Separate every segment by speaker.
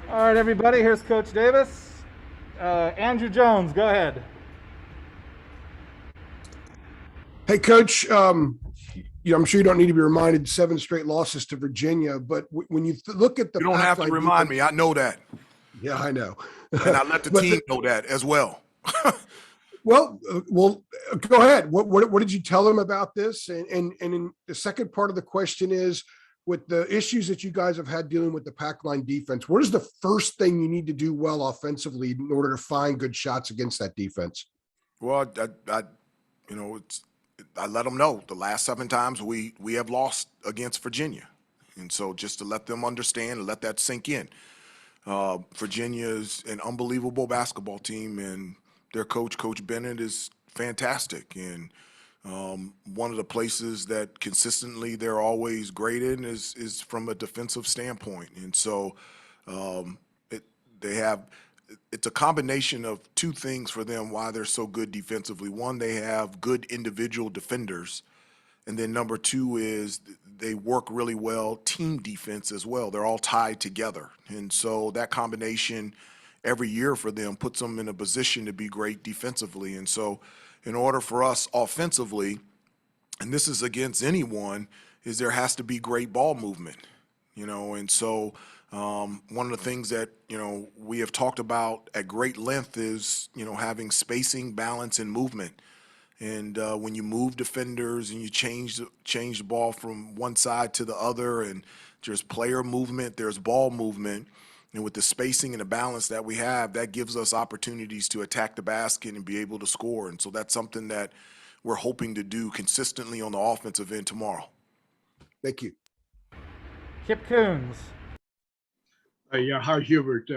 Speaker 1: All right, everybody, here's Coach Davis. Andrew Jones, go ahead.
Speaker 2: Hey, Coach. I'm sure you don't need to be reminded 7 straight losses to Virginia, but when you look at the
Speaker 3: You don't
Speaker 2: pack
Speaker 3: have to
Speaker 2: line
Speaker 3: remind me.
Speaker 2: defense,
Speaker 3: I know that.
Speaker 2: yeah, I know.
Speaker 3: And I let the
Speaker 2: but
Speaker 3: team know that as well.
Speaker 2: well, go ahead. What did you tell them about this? And in the second part of the question is, with the issues that you guys have had dealing with the pack line defense, what is the first thing you need to do well offensively in order to find good shots against that defense?
Speaker 3: Well, I let them know the last 7 times we have lost against Virginia. And so just to let them understand and let that sink in. Virginia is an unbelievable basketball team, and their coach, Coach Bennett, is fantastic. And one of the places that consistently they're always great in is from a defensive standpoint. And so um, it, they have it's a combination of two things for them why they're so good defensively. One, they have good individual defenders, and then number two is they work really well team defense as well. They're all tied together. And so that combination every year for them puts them in a position to be great defensively. And so in order for us offensively, and this is against anyone, is there has to be great ball movement, and so one of the things that we have talked about at great length is having spacing, balance, and movement. And when you move defenders and you change the ball from one side to the other, and there's player movement, there's ball movement, and with the spacing and the balance that we have, that gives us opportunities to attack the basket and be able to score. And so that's something that we're hoping to do consistently on the offensive end tomorrow.
Speaker 2: Thank you.
Speaker 1: Kip Coons.
Speaker 4: Yeah, hi, Hubert.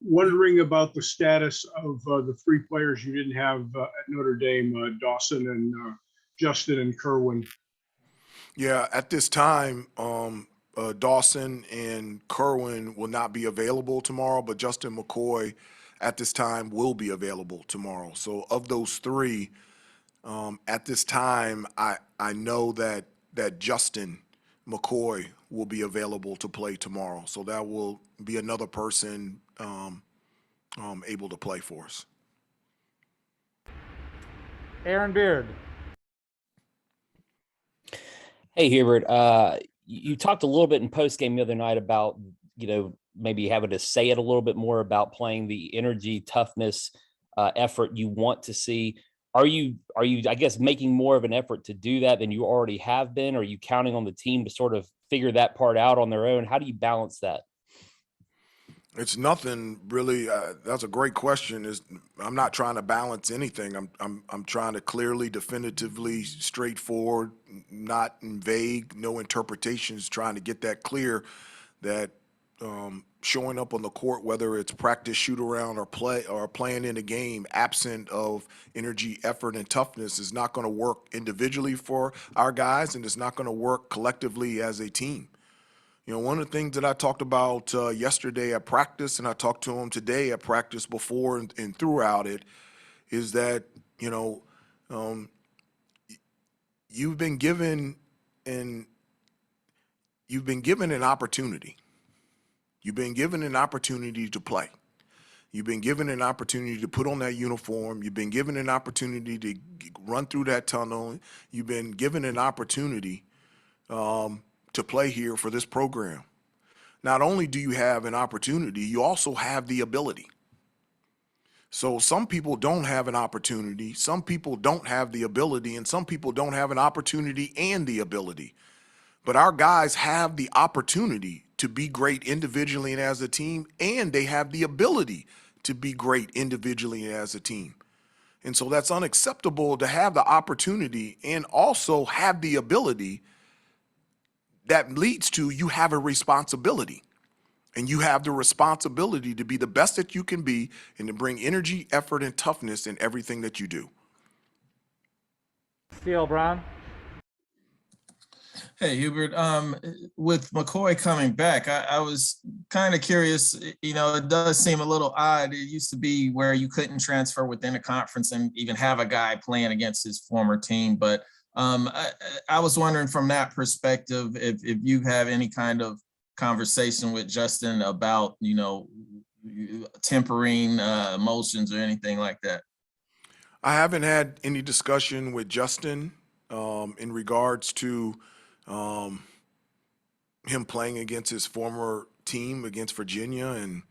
Speaker 4: Wondering about the status of the 3 players you didn't have at Notre Dame, Dawson and Justin and Kerwin.
Speaker 3: Yeah, at this time, Dawson and Kerwin will not be available tomorrow, but Justin McCoy at this time will be available tomorrow. So of those 3, at this time, I know that Justin McCoy will be available to play tomorrow. So that will be another person able to play for us.
Speaker 1: Aaron Beard.
Speaker 5: Hey, Hubert. You talked a little bit in post game the other night about, maybe having to say it a little bit more about playing the energy, toughness, effort you want to see. Are you, I guess, making more of an effort to do that than you already have been? Are you counting on the team to sort of figure that part out on their own? How do you balance that?
Speaker 3: It's nothing really. That's a great question. I'm not trying to balance anything. I'm trying to clearly, definitively, straightforward, not in vague, no interpretations. Trying to get that clear that showing up on the court, whether it's practice, shoot around, or playing in a game, absent of energy, effort, and toughness, is not going to work individually for our guys, and it's not going to work collectively as a team. One of the things that I talked about yesterday at practice, and I talked to him today at practice before and throughout it, is that you've been given an opportunity. You've been given an opportunity to play. You've been given an opportunity to put on that uniform. You've been given an opportunity to run through that tunnel. You've been given an opportunity to play here for this program. Not only do you have an opportunity, you also have the ability. So some people don't have an opportunity, some people don't have the ability, and some people don't have an opportunity and the ability. But our guys have the opportunity to be great individually and as a team, and they have the ability to be great individually and as a team. And so that's unacceptable to have the opportunity and also have the ability. That leads to you have a responsibility, and you have the responsibility to be the best that you can be and to bring energy, effort, and toughness in everything that you do.
Speaker 1: Steele Brown.
Speaker 6: Hey, Hubert, with McCoy coming back, I was kind of curious, it does seem a little odd. It used to be where you couldn't transfer within a conference and even have a guy playing against his former team. But I was wondering from that perspective, if you have any kind of conversation with Justin about, tempering emotions or anything like that?
Speaker 3: I haven't had any discussion with Justin in regards to him playing against his former team against Virginia and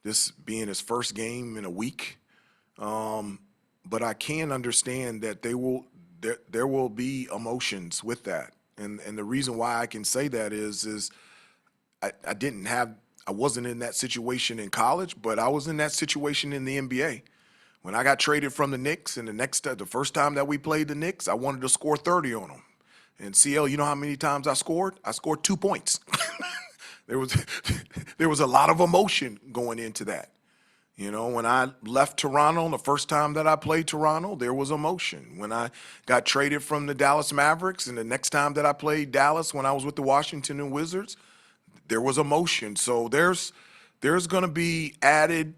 Speaker 3: this being his first game in a week. But I can understand that there will be emotions with that. And the reason why I can say that is I wasn't in that situation in college, but I was in that situation in the NBA. When I got traded from the Knicks, and the first time that we played the Knicks, I wanted to score 30 on them. And CL, you know how many times I scored? I scored 2 points. there was a lot of emotion going into that. You know, when I left Toronto, the first time that I played Toronto, there was emotion. When I got traded from the Dallas Mavericks, and the next time that I played Dallas when I was with the Washington Wizards, there was emotion. So there's going to be added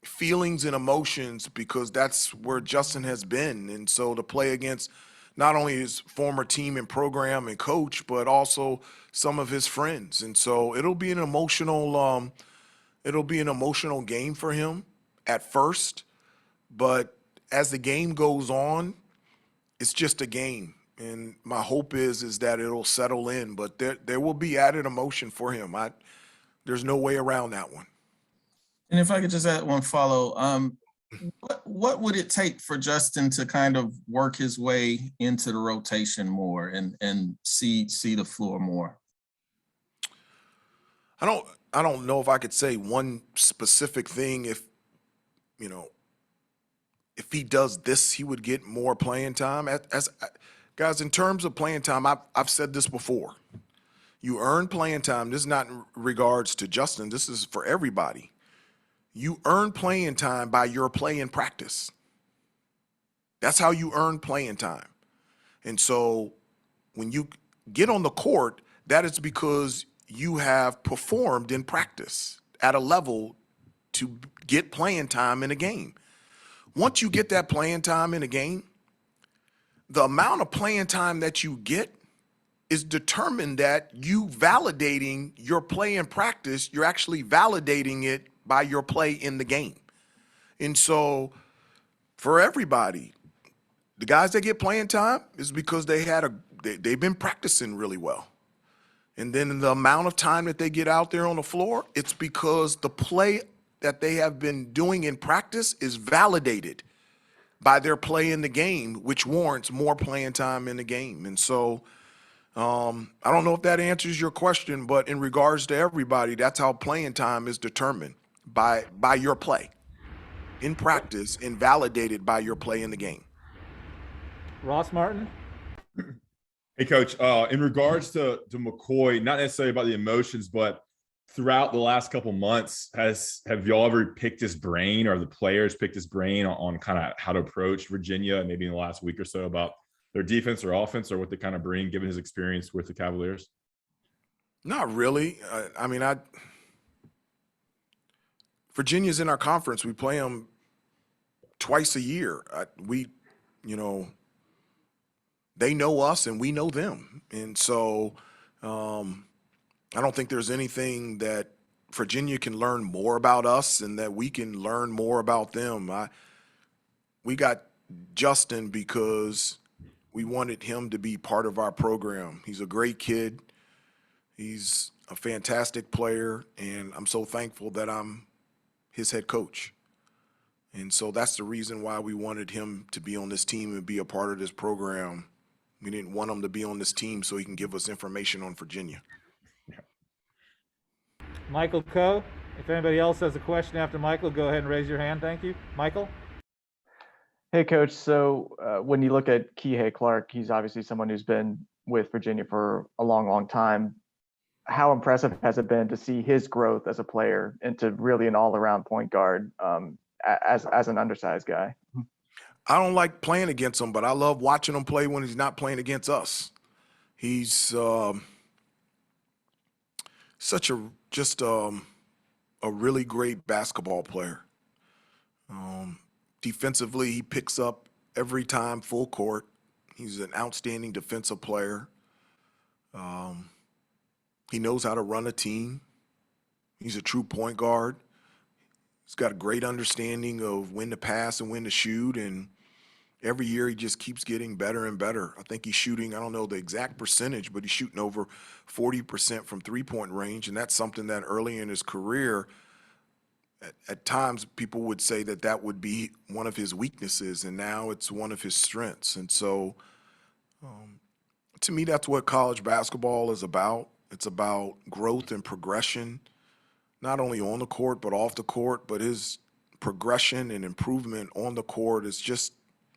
Speaker 3: feelings and emotions because that's where Justin has been. And so to play against not only his former team and program and coach, but also some of his friends. And so it'll be an emotional game for him at first, but as the game goes on, it's just a game. And my hope is that it'll settle in, but there will be added emotion for him. There's no way around that one.
Speaker 6: And if I could just add one follow, what would it take for Justin to kind of work his way into the rotation more and see the floor more?
Speaker 3: I don't know if I could say one specific thing. If he does this, he would get more playing time. As guys, in terms of playing time, I've said this before. You earn playing time. This is not in regards to Justin. This is for everybody. You earn playing time by your play in practice. That's how you earn playing time. And so when you get on the court, that is because you have performed in practice at a level to get playing time in a game. Once you get that playing time in a game, the amount of playing time that you get is determined that you validating your play in practice, you're actually validating it by your play in the game. And so for everybody, the guys that get playing time is because they've been practicing really well. And then the amount of time that they get out there on the floor, it's because the play that they have been doing in practice is validated by their play in the game, which warrants more playing time in the game. And so I don't know if that answers your question, but in regards to everybody, that's how playing time is determined by your play in practice and validated by your play in the game.
Speaker 1: Ross Martin.
Speaker 7: Hey, Coach, in regards to McCoy, not necessarily about the emotions, but throughout the last couple months, have y'all ever picked his brain or the players picked his brain on kind of how to approach Virginia, maybe in the last week or so, about their defense or offense or what they kind of bring, given his experience with the Cavaliers?
Speaker 3: Not really. Virginia's in our conference. We play them twice a year. They know us and we know them. And so I don't think there's anything that Virginia can learn more about us and that we can learn more about them. We got Justin because we wanted him to be part of our program. He's a great kid. He's a fantastic player, and I'm so thankful that I'm his head coach. And so that's the reason why we wanted him to be on this team and be a part of this program. We didn't want him to be on this team so he can give us information on Virginia.
Speaker 1: Michael Coe. If anybody else has a question after Michael, go ahead and raise your hand. Thank you. Michael?
Speaker 8: Hey, Coach. So when you look at Kihei Clark, he's obviously someone who's been with Virginia for a long, long time. How impressive has it been to see his growth as a player into really an all-around point guard as an undersized guy?
Speaker 3: I don't like playing against him, but I love watching him play when he's not playing against us. He's such a really great basketball player. Defensively, he picks up every time full court. He's an outstanding defensive player. He knows how to run a team. He's a true point guard. He's got a great understanding of when to pass and when to shoot, and every year he just keeps getting better and better. I think he's shooting, I don't know the exact percentage, but he's shooting over 40% from three-point range, and that's something that early in his career, at times people would say that that would be one of his weaknesses, and now it's one of his strengths. And so to me, that's what college basketball is about. It's about growth and progression, not only on the court but off the court. But his progression and improvement on the court has just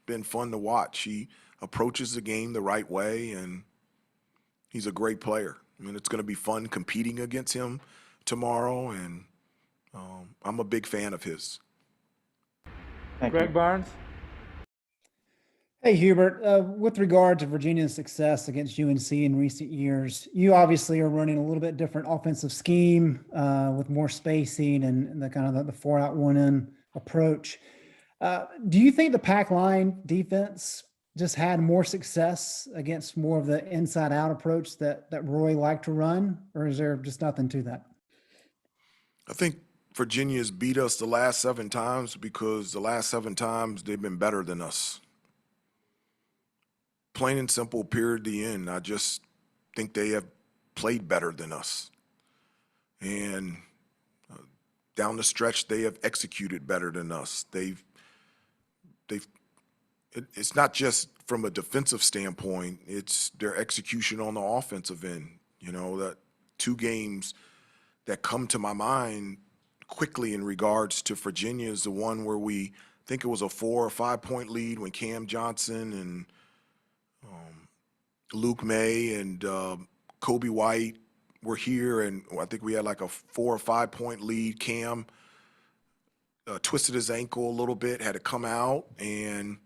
Speaker 3: been fun to watch. He approaches the game the right way, and he's a great player. I mean, it's going to be fun competing against him tomorrow, and I'm a big fan of his.
Speaker 8: Thank
Speaker 1: Greg
Speaker 8: you.
Speaker 1: Barnes.
Speaker 9: Hey, Hubert, with regard to Virginia's success against UNC in recent years, you obviously are running a little bit different offensive scheme with more spacing and the kind of the 4-out 1-in approach. Do you think the pack line defense just had more success against more of the inside out approach that Roy liked to run, or is there just nothing to that?
Speaker 3: I think Virginia's beat us the last 7 times because the last 7 times they've been better than us. Plain and simple, period, the end. I just think they have played better than us. And down the stretch, they have executed better than us. It's not just from a defensive standpoint, it's their execution on the offensive end. You know, that 2 games that come to my mind quickly in regards to Virginia is the one where I think it was a 4 or 5 point lead when Cam Johnson and Luke May and Kobe White were here, and I think we had like a 4 or 5 point lead. Cam twisted his ankle a little bit, had to come out, and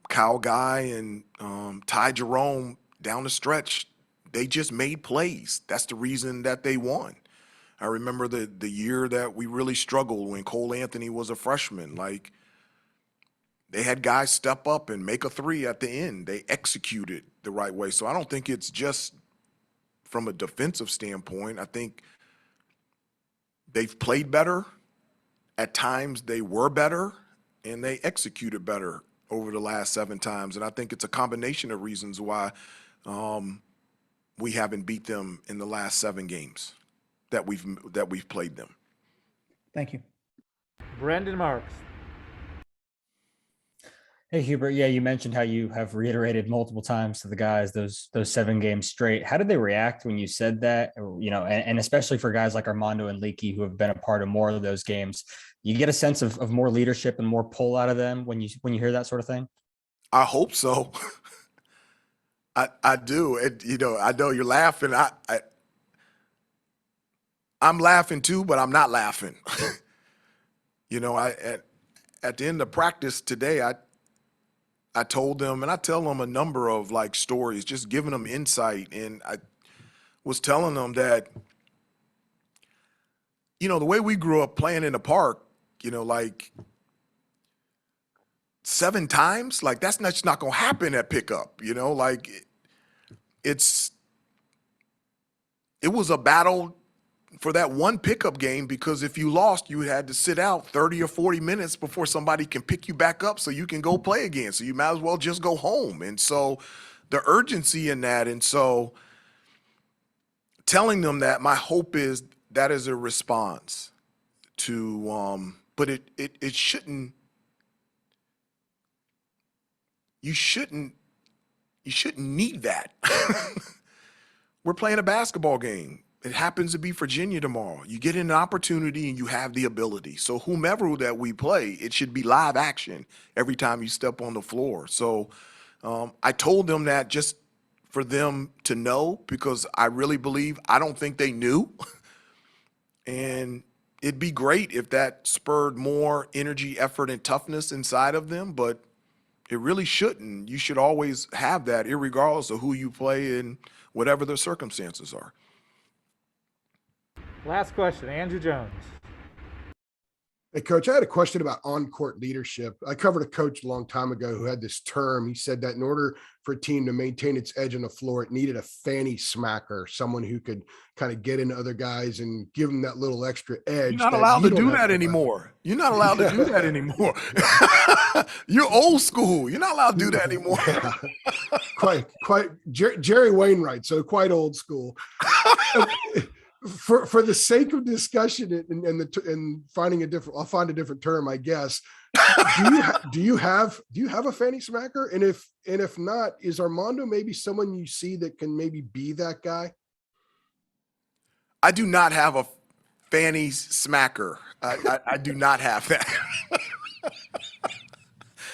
Speaker 3: Kyle Guy and Ty Jerome down the stretch, they just made plays. That's the reason that they won. I remember the year that we really struggled when Cole Anthony was a freshman. Like, they had guys step up and make a 3 at the end. They executed the right way. So I don't think it's just from a defensive standpoint. I think they've played better. At times they were better, and they executed better over the last 7 times. And I think it's a combination of reasons why we haven't beat them in the last 7 games that we've played them.
Speaker 9: Thank you.
Speaker 1: Brendan Marks.
Speaker 10: Hey, Hubert. Yeah, you mentioned how you have reiterated multiple times to the guys those 7 games straight. How did they react when you said that? And especially for guys like Armando and Leaky who have been a part of more of those games, you get a sense of more leadership and more pull out of them when you hear that sort of thing.
Speaker 3: I hope so. I do. And, I know you're laughing. I'm laughing too, but I'm not laughing. At the end of practice today, I told them, and I tell them a number of like stories, just giving them insight. And I was telling them that, the way we grew up playing in the park, like 7 times, like that's not going to happen at pickup, like it was a battle for that one pickup game, because if you lost, you had to sit out 30 or 40 minutes before somebody can pick you back up so you can go play again. So you might as well just go home. And so the urgency in that. And so telling them that my hope is that is a response to, but it shouldn't, you shouldn't need that. We're playing a basketball game. It happens to be Virginia tomorrow. You get an opportunity and you have the ability. So whomever that we play, it should be live action every time you step on the floor. So I told them that just for them to know, because I really believe, I don't think they knew. And it'd be great if that spurred more energy, effort, and toughness inside of them, but it really shouldn't. You should always have that, irregardless of who you play and whatever the circumstances are.
Speaker 1: Last question, Andrew Jones.
Speaker 2: Hey, coach, I had a question about on-court leadership. I covered a coach a long time ago who had this term. He said that in order for a team to maintain its edge on the floor, it needed a fanny smacker, someone who could kind of get into other guys and give them that little extra edge.
Speaker 3: You're not
Speaker 2: that
Speaker 3: allowed
Speaker 2: you
Speaker 3: to
Speaker 2: don't
Speaker 3: do
Speaker 2: have
Speaker 3: that
Speaker 2: to have.
Speaker 3: anymore. You're not allowed to do that anymore. You're old school. You're not allowed to do that anymore.
Speaker 2: Yeah. Quite Jerry Wainwright, so quite old school. For the sake of discussion and finding a different, I'll find a different term, I guess. Do you have a fanny smacker? And if not, is Armando maybe someone you see that can maybe be that guy?
Speaker 3: I do not have a fanny smacker. I do not have that.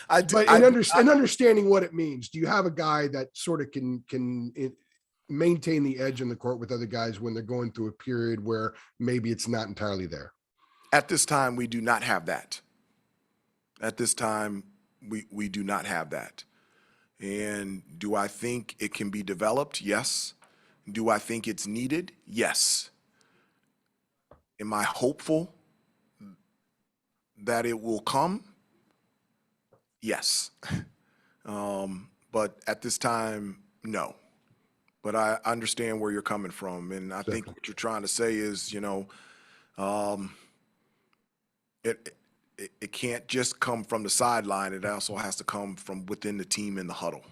Speaker 2: But understanding what it means, do you have a guy that sort of can maintain the edge in the court with other guys when they're going through a period where maybe it's not entirely there?
Speaker 3: At this time, we do not have that. At this time, we do not have that. And do I think it can be developed? Yes. Do I think it's needed? Yes. Am I hopeful that it will come? Yes. But at this time, no. But I understand where you're coming from. And I think what you're trying to say is, it can't just come from the sideline. It also has to come from within the team in the huddle.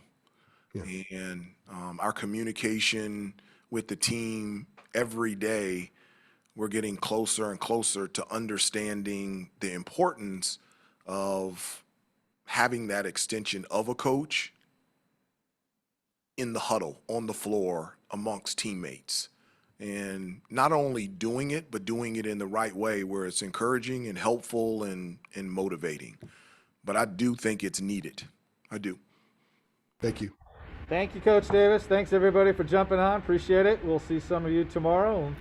Speaker 3: Yeah. And our communication with the team every day, we're getting closer and closer to understanding the importance of having that extension of a coach in the huddle, on the floor, amongst teammates. And not only doing it, but doing it in the right way where it's encouraging and helpful and motivating. But I do think it's needed. I do.
Speaker 2: Thank you.
Speaker 1: Thank you, Coach Davis. Thanks, everybody, for jumping on. Appreciate it. We'll see some of you tomorrow.